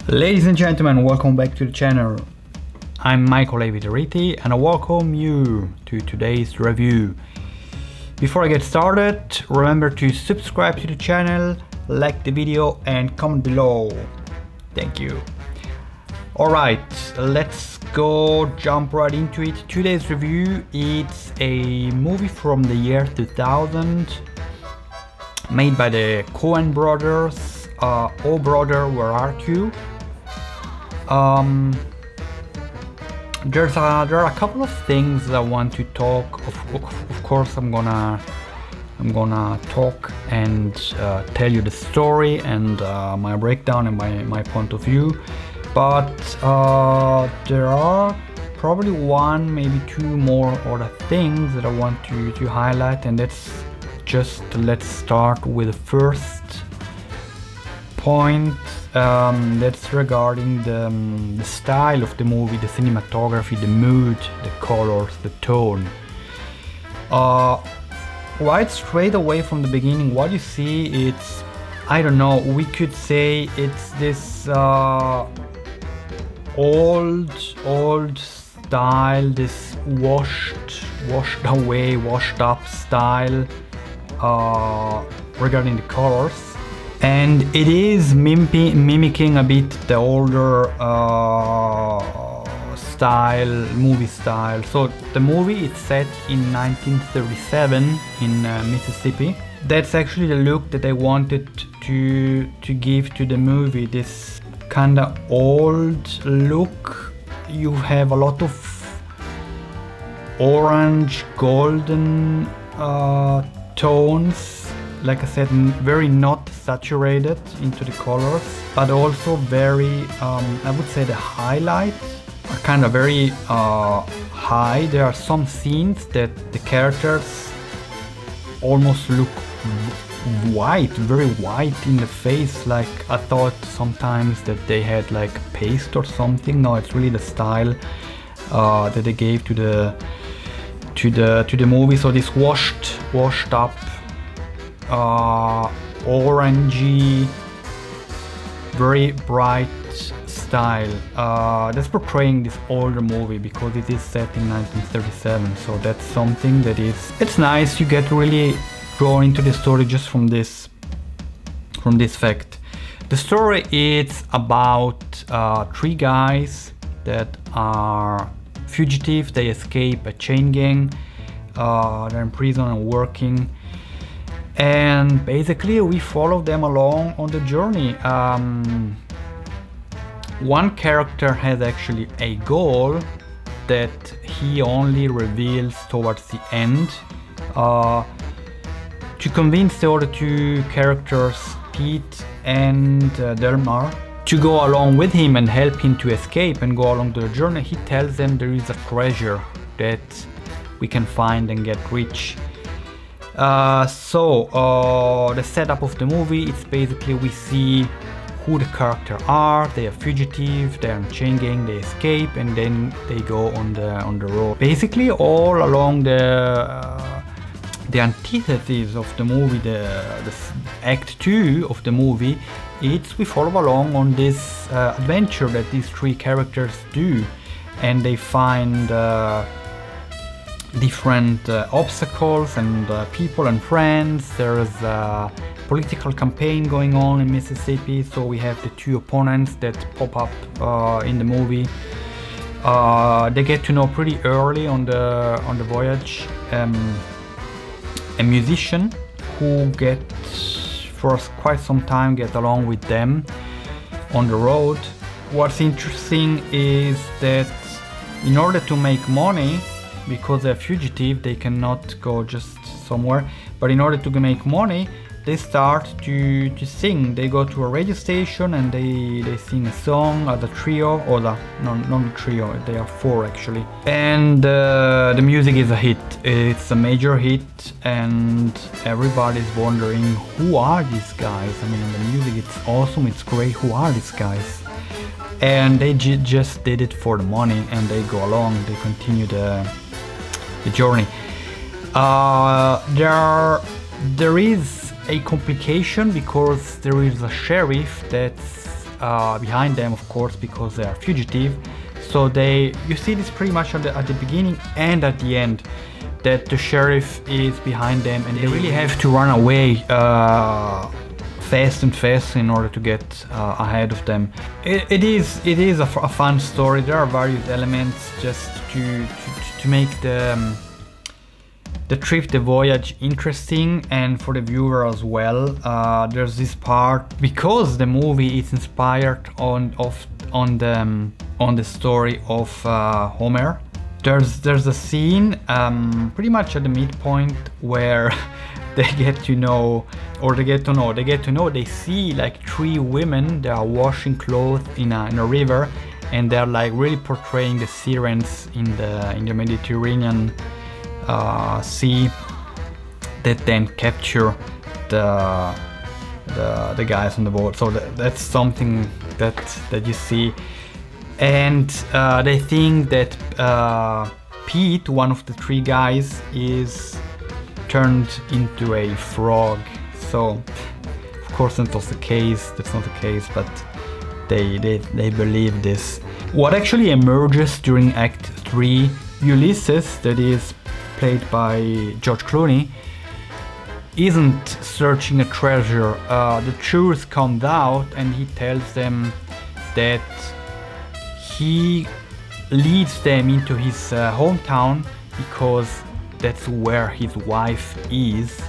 Ladies and gentlemen, welcome back to the channel. I'm Michael Avidariti and I welcome you to today's review. Before I get started, remember to subscribe to the channel, like the video and comment below. Thank you. Alright, let's go jump right into it. Today's review, it's a movie from the year 2000 made by the Cohen Brothers. Oh brother, where are you? There are a couple of things I want to talk. Of course, I'm gonna talk and tell you the story and my breakdown and my point of view. But there are probably one, maybe two more other things that I want to highlight, and let's start with the first point. That's regarding the style of the movie, the cinematography, the mood, the colors, the tone. Right straight away from the beginning, what you see, it's, I don't know, we could say it's this old style, this washed away, washed up style regarding the colors. And it is mimicking a bit the older movie style. So the movie is set in 1937 in Mississippi. That's actually the look that I wanted to give to the movie, this kind of old look. You have a lot of orange, golden tones. Like I said, very not saturated into the colors, but also very, I would say the highlights are kind of very high. There are some scenes that the characters almost look white, very white in the face. Like I thought sometimes that they had like paste or something. No, it's really the style that they gave to the movie. So this washed up, orangey, very bright style that's portraying this older movie, because it is set in 1937. So that's something that it's nice. You get really drawn into the story just from this fact. The story is about three guys that are fugitives. They escape a chain gang. They're in prison and working. And basically we follow them along on the journey. One character has actually a goal that he only reveals towards the end, to convince the other two characters, Pete and Delmar, to go along with him and help him to escape and go along the journey. He tells them there is a treasure that we can find and get rich. So the setup of the movie, it's basically we see who the characters are. They are fugitive, they are in chain gang, they escape, and then they go on the road. Basically all along the antithesis of the movie, the act 2 of the movie, we follow along on this adventure that these three characters do, and they find different obstacles and people and friends. There is a political campaign going on in Mississippi, so we have the two opponents that pop up in the movie. They get to know pretty early on the voyage a musician who for quite some time get along with them on the road. What's interesting is that in order to make money, because they're fugitive, they cannot go just somewhere, but in order to make money, they start to sing. They go to a radio station and they sing a song as a trio, or not a trio, they are four actually. And the music is a hit. It's a major hit, and everybody's wondering, who are these guys? I mean, the music, it's awesome, it's great. Who are these guys? And they just did it for the money, and they go along, they continue the journey. There is a complication, because there is a sheriff that's behind them, of course, because they are fugitive. So you see this pretty much at the beginning and at the end, that the sheriff is behind them, and they really have to run away fast and fast in order to get ahead of them. It is a fun story. There are various elements just to make the trip, the voyage, interesting, and for the viewer as well. There's this part, because the movie is inspired on the story of Homer. There's a scene pretty much at the midpoint where they see like 3 women. They are washing clothes in a river, and they're like really portraying the sirens in the Mediterranean Sea that then capture the guys on the boat. So that's something that you see. And they think that Pete, one of the 3 guys, is turned into a frog. So of course that's not the case, but they believe this. What actually emerges during Act 3, Ulysses, that is played by George Clooney, isn't searching a treasure. The truth comes out, and he tells them that he leads them into his hometown because that's where his wife is.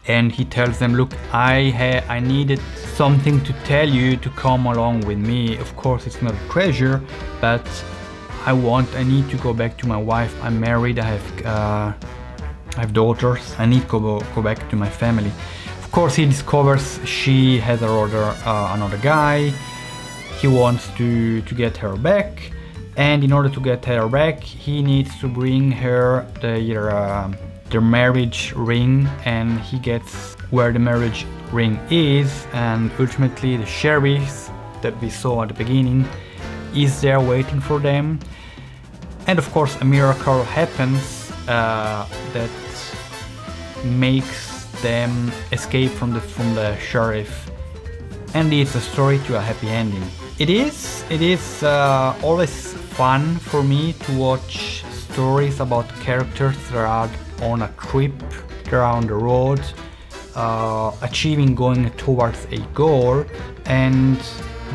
And he tells them, look, I needed something to tell you to come along with me. Of course it's not a treasure, but I need to go back to my wife. I'm married, I have daughters. I need to go back to my family. Of course he discovers she has another guy. He wants to get her back, and in order to get her back, he needs to bring her their marriage ring, and he gets where the marriage ring is, and ultimately the sheriff that we saw at the beginning is there waiting for them. And of course a miracle happens that makes them escape from the sheriff, and it's a story to a happy ending. It is always fun for me to watch stories about characters that are on a trip, they're on the road, going towards a goal. And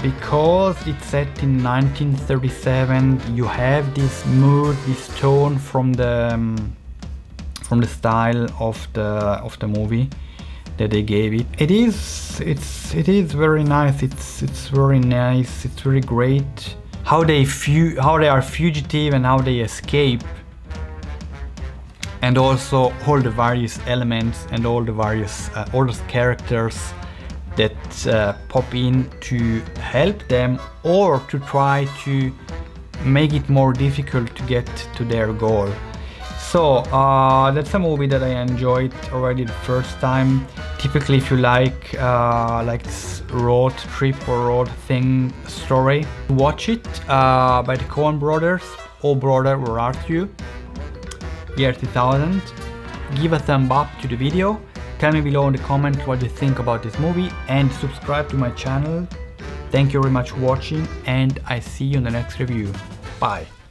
because it's set in 1937, you have this mood, this tone from the style of the movie that they gave it. It is very nice. It's very nice. It's very great how they are fugitive and how they escape, and also all the various elements and all those characters that pop in to help them or to try to make it more difficult to get to their goal. So that's a movie that I enjoyed already the first time. Typically, if you like this road trip or road thing story, watch it by the Cohen Brothers. Oh brother, where are you? Year 2000. Give a thumb up to the video. Tell me below in the comment what you think about this movie, and subscribe to my channel. Thank you very much for watching, and I see you in the next review. Bye.